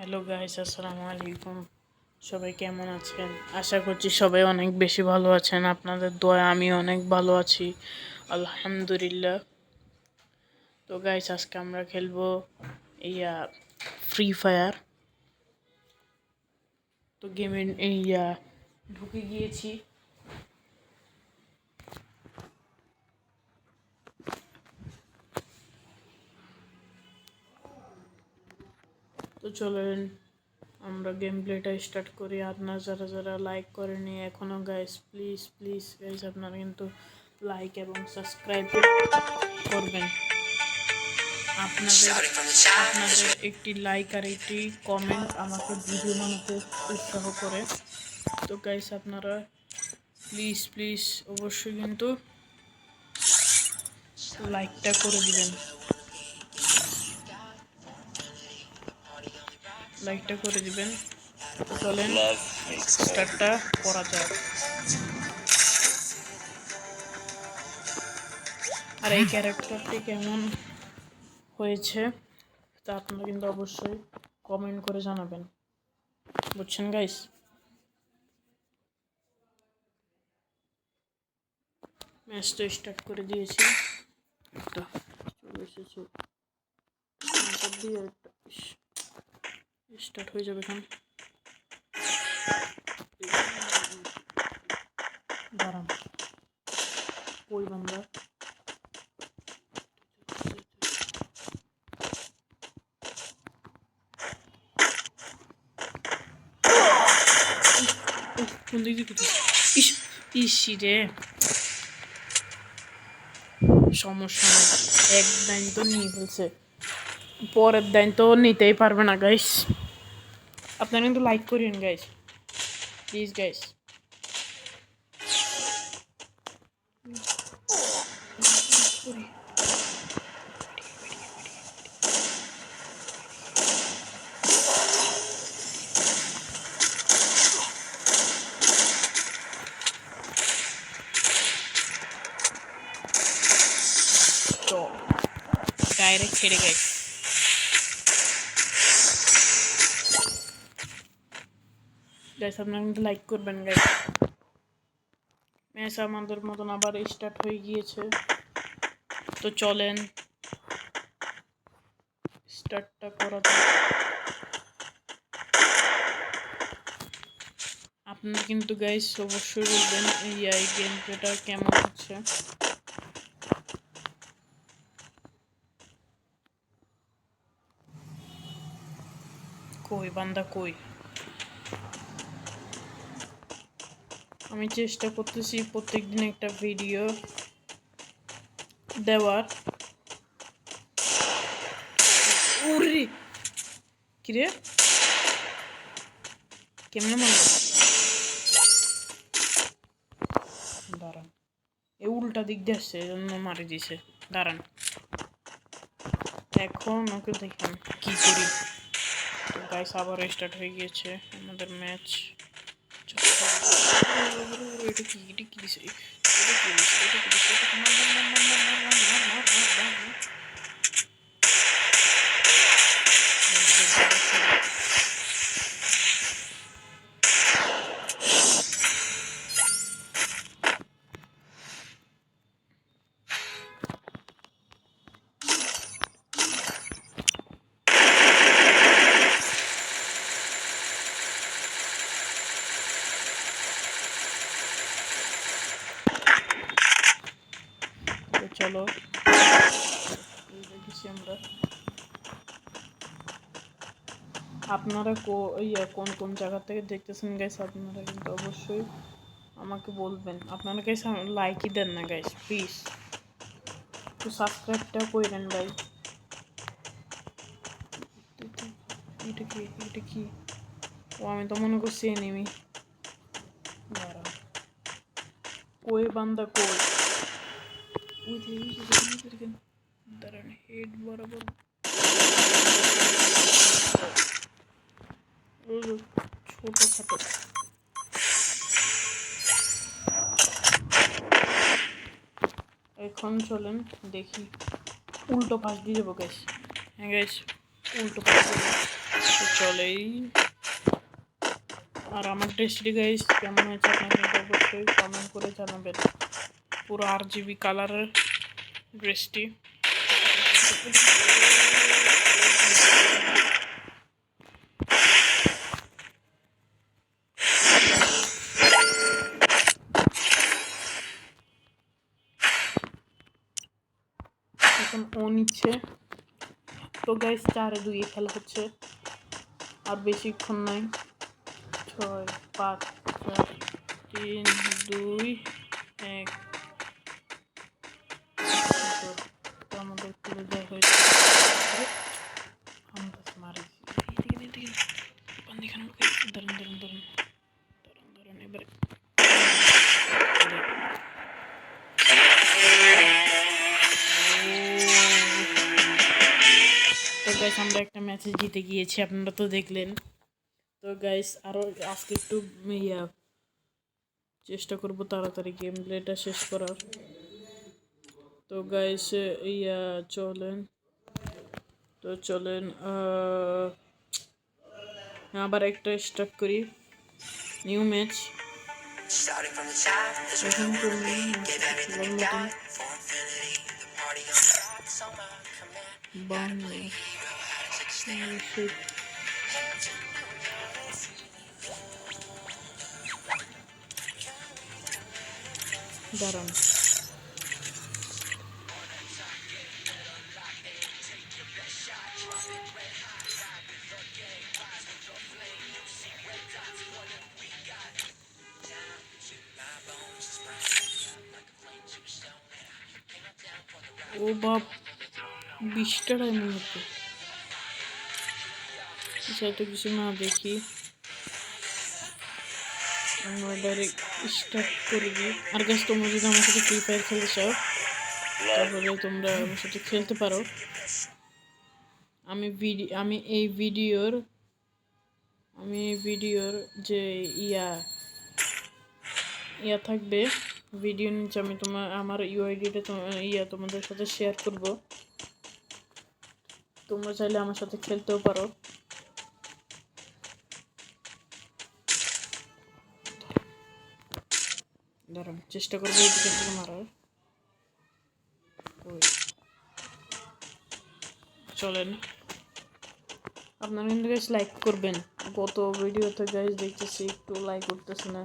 Hello guys, আসসালামু আলাইকুম। সবাই কেমন আছেন? আশা করছি সবাই অনেক বেশি ভালো আছেন। আপনাদের দোয়ায় আমি অনেক ভালো আছি, আলহামদুলিল্লাহ। তো গাইস, আজকে আমরা খেলবো ফ্রি ফায়ার। তো গেমে ঢুকে গিয়েছি। তো চলেন আমরা গেম প্লেটা স্টার্ট করি। আপনারা যারা যারা লাইক করেনি এখনও গাইস, প্লিজ প্লিজ গাইস, আপনারা কিন্তু লাইক এবং সাবস্ক্রাইব করবেন। আপনাদের একটি লাইক আর একটি কমেন্ট আমাকে ভিডিও বানাতে উৎসাহ করে। তো গাইস, আপনারা প্লিজ প্লিজ অবশ্যই কিন্তু লাইকটা করে দিবেন, তো চলেন স্টার্টটা করা যাক। আর এই ক্যারেক্টারটি কেমন হয়েছে তা আপনারা কিন্তু অবশ্যই কমেন্ট করে জানাবেন, বুঝছেন গাইস? ম্যাচটা স্টার্ট করে দিয়েছি। চলে এসেছে, স্টার্ট হয়ে যাবে এখন। দাঁড়ান, ওই বান্দা কোন দিক দিয়ে ইসি রে, সমস্যা নেই। এক দাইন তো নিয়ে ফেলছে, পরের দাইন তো নিতেই পারবে না গাইস। আপনারা কিন্তু লাইক করেন গাইস, প্লিজ গাইস। তো ডাইরেক্ট ছেড়ে গাইস। গাইস আপনারা কিন্তু লাইক করবেন গাইস। ম্যাচ আমাদের মতন আবার স্টার্ট হয়ে গিয়েছে। তো চলেন স্টার্টটা করা যাক। আপনারা কিন্তু গাইস অবশ্যই বলবেন এই গেম প্লেটা কেমন হচ্ছে। কই বান্দা কই? আমি চেষ্টা করতেছি প্রত্যেকদিন একটা ভিডিও দেওয়ার। ওরে কিরে, কেমনে মনে? দাঁড়ান, এ উল্টা দিক দিয়ে আসছে, এজন্য মারি দিছে। দাঁড়ান, এখন ওকে দেখেন কি করি। তো গাইস আবার স্টার্ট হয়ে গিয়েছে আমাদের ম্যাচ। এটা কি দিছে? চলো দেখেছি আমরা। আপনারা কোন কোন জায়গা থেকে দেখতেছেন গাইস, আপনারা কিন্তু অবশ্যই আমাকে বলবেন। আপনারা গাইস লাইকই দেন না গাইস, প্লিজ একটু সাবস্ক্রাইবটা করেন ভাই। এটা কি? ও আমি তো মনে করছি এনিমি। দাঁড়ান, কই বান্দা কই? দাঁড়ান, হেড বরাবর ছোটখাটো। এখন চলেন দেখি, উল্টো পাশ দিয়ে যাবো গাইস। হ্যাঁ গাইস, উল্টো পাশ দিয়ে যাবো। তো চলেই। আর আমার ড্রেসটি গাইস কেমন হয়েছে আপনারা কিন্তু অবশ্যই কমেন্ট করে জানাবেন। পুরো RGB কালারের ড্রেসটি। এখন ও নিচ্ছে। তো গাইস 4-2 খেলা হচ্ছে, আর বেশিক্ষণ নাই। 6 5 4 3 2 1। তো আমাদের তুলে দেওয়া হয়েছে। আমরা মারিছি ধরুন ধরুন ধরুন ধরুন ধরুন এবারে। তো গাইস আমরা একটা ম্যাচে জিতে গিয়েছি, আপনারা তো দেখলেন। তো গাইস আরও আজকে একটু চেষ্টা করব তাড়াতাড়ি গেম প্লেটা শেষ করার। তো গাইস চলেন আবার একটা স্টার্ট করি নিউ ম্যাচ। এখন দাঁড়ান। ও বাপ 20টা ডায়মন্ড হতো। তো কিছু না দেখি আমরা ডাইরেক্ট স্টার্ট করে দিই। আর গাছ তোমরা যদি আমার সাথে ফ্রি ফায়ার খেলতে চাও তাহলে তোমরা আমার সাথে খেলতে পারো। আমি এই ভিডিওর যে ইয়া থাকবে ভিডিও নিচে, আমি আমার ইউআইডিটা তোমাদের সাথে শেয়ার করব। তোমরা চাইলে আমার সাথে খেলতেও পারো। দাঁড়ান চেষ্টা করবো এদিকে থেকে মারার। চলেন আপনারা কিন্তু গাইস লাইক করবেন। গত ভিডিওতে গাইস দেখতেছি একটু লাইক করতেছে না।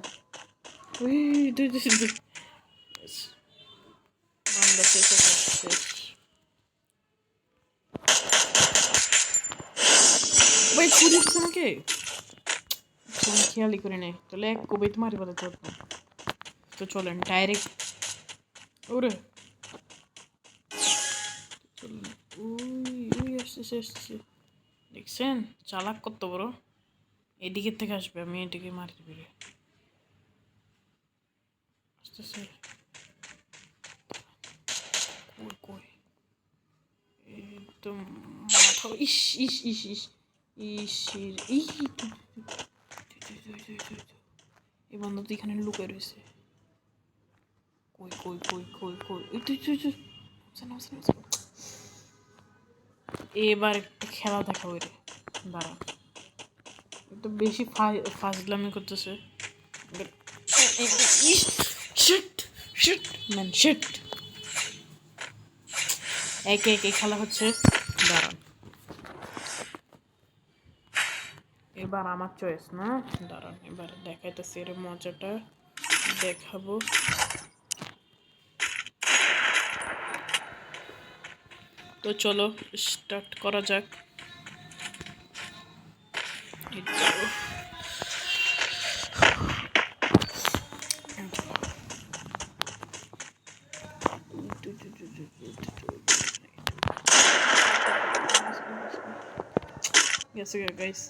বান্দা শেষ ভাই ছুরি দিচ্ছে আমাকে, আমি খেয়ালই করি নাই। তাহলে এক কবিতে মারি বলে তো। তো চলেন ডাইরেক্ট ওরে চলুন। আসছে দেখছেন চালাক কত বড়। এদিকের থেকে আসবে, আমি এদিকে মারি দিবি আসতেছে। কই একদম মাথা ইস ইস ইস ইস ইসের এই বান্ধব তো এখানে লুকায় রয়েছে। কই কই কই কই কই এবার একটা খেলা দেখাবো রে। দাঁড়া একটু বেশি ফাজলামি করতেছে। একে একে খেলা হচ্ছে। দাঁড়ান এবার আমার চয়েস না। দাঁড়ান এবার দেখাইতেছি এর মজাটা দেখাবো। তো চলো স্টার্ট করা যাক। গেছে গাইস।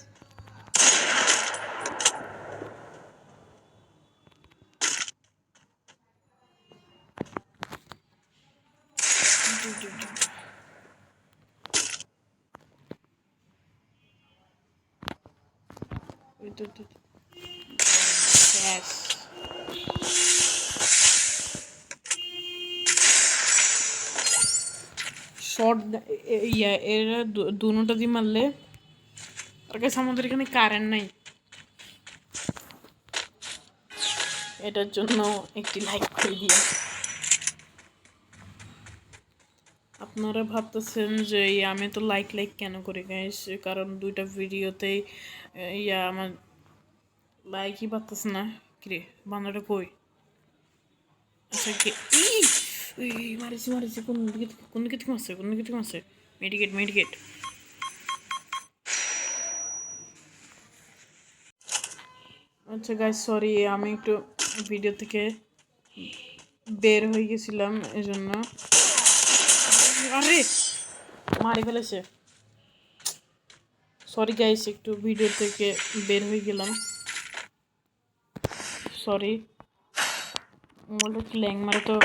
শর্ট এরা দুটা দিয়ে মারলে আর গাইস আমাদের এখানে কারেন্ট নাই, এটার জন্য একটি লাইক করে দিয়ে। আপনারা ভাবতেছেন যে আমি তো লাইক কেন করি গাইস, কারণ দুইটা ভিডিওতেই আমার লাইকই পারতেছে না। কিরে বান্দাটা কই? আচ্ছা মারিছি কোন দিকে থেকে মারছে? মেডিকেট। আচ্ছা গাইস সরি, আমি একটু ভিডিও থেকে বের হয়ে গেছিলাম এজন্য। আরে মারি ফেলেছে, সরি গাইস, একটু ভিডিও থেকে বের হয়ে গেলাম, সরি। মোবাইলটা ল্যাং মারে তো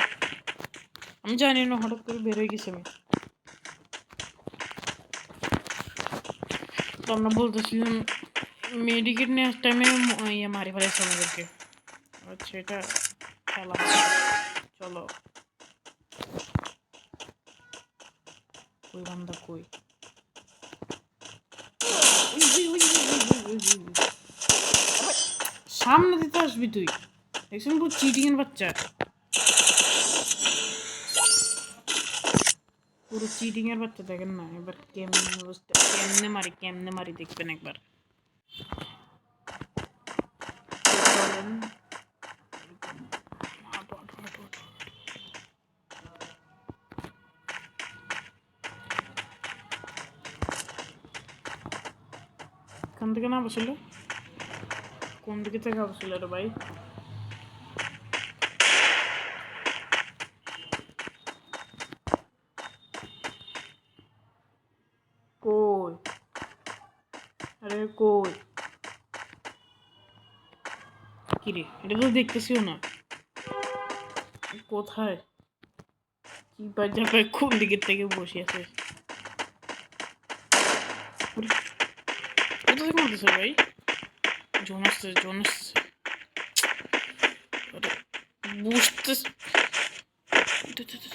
আমি জানি না, হঠাৎ করে বের হয়ে গেছি আমি। তো আমরা বলতেছিলাম মেডিকেট নেওয়ার টাইমে মারি ফেলেছে আমাদেরকে। আচ্ছা এটা খেলা, চলো। কই বান্দা কই? সামনে দিতে আসবি তুই, দেখছেন পুরো চিটিং এর বাচ্চা, পুরো চিটিং এর বাচ্চা। দেখেন না এবার কেমনে মারি দেখবেন একবার। এখান থেকে না বসলে কোন দিকে থেকে বসলে রে ভাই? কই? আরে কই? কিরে এটা তো দেখতেছিও না, কোথায় কি বাজাবে, কোন দিকের থেকে বসে আছে? কোথা থেকে মারতেছে ভাই? জোন আসছে বুঝতে দেখেছে।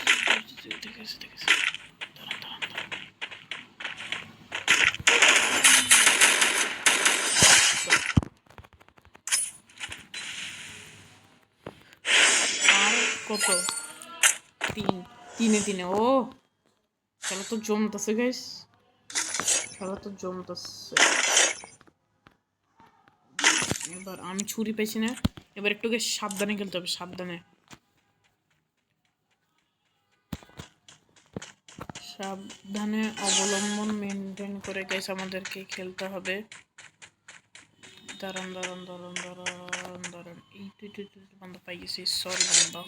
আর কত? তিনে ও খেলা তো জমতেছে গাইস, খেলা তো জমতেছে। এবার আমি ছুরি পেয়েছি না, এবার একটু সাবধানে খেলতে হবে, সাবধানে অবলম্বন মেনটেন করে গাইস আমাদেরকে খেলতে হবে। দাঁড়ান এই তুই বান্দা পাই গেছি, সরি বান্দা,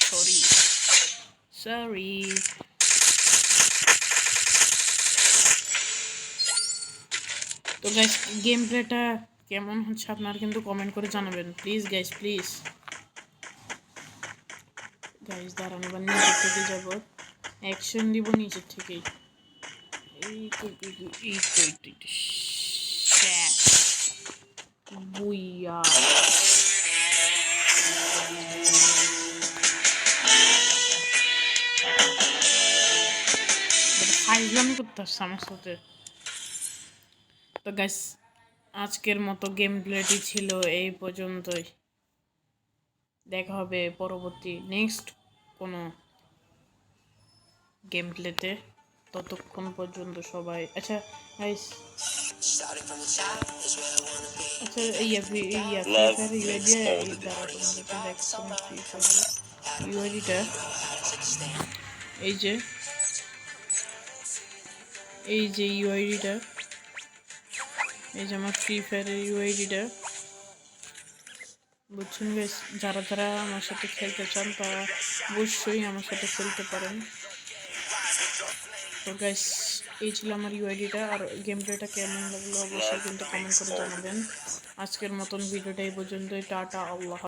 সরি। তো গাইস গেম প্লেটা কেমন হচ্ছে আপনারা কিন্তু কমেন্ট করে জানাবেন প্লিজ গাইস, দাঁড়ান এবার নিচের থেকে যাব, অ্যাকশন দিব নিচের থেকেই। বুইয়া ফাইজলামি করতে আসছে আমার সাথে। তো গাইস আজকের মতো গেম প্লেটি ছিল এই পর্যন্তই, দেখা হবে পরবর্তী নেক্সট কোনো গেম প্লেতে। ততক্ষণ পর্যন্ত সবাই আচ্ছা গাইস, আচ্ছা ইউআইডিটা এই যে ইউআইডিটা, এই যে আমার ফ্রি ফায়ারের ইউআইডিটা, বুঝছেন গাইস? যারা আমার সাথে খেলতে চান তারা অবশ্যই আমার সাথে খেলতে পারেন। তো গাইস এই ছিল আমার ইউআইডিটা, আর গেম প্লেটা কেমন লাগলো অবশ্যই কিন্তু কমেন্ট করে জানাবেন। আজকের মতন ভিডিওটা এই পর্যন্তই, টাটা, আল্লাহ।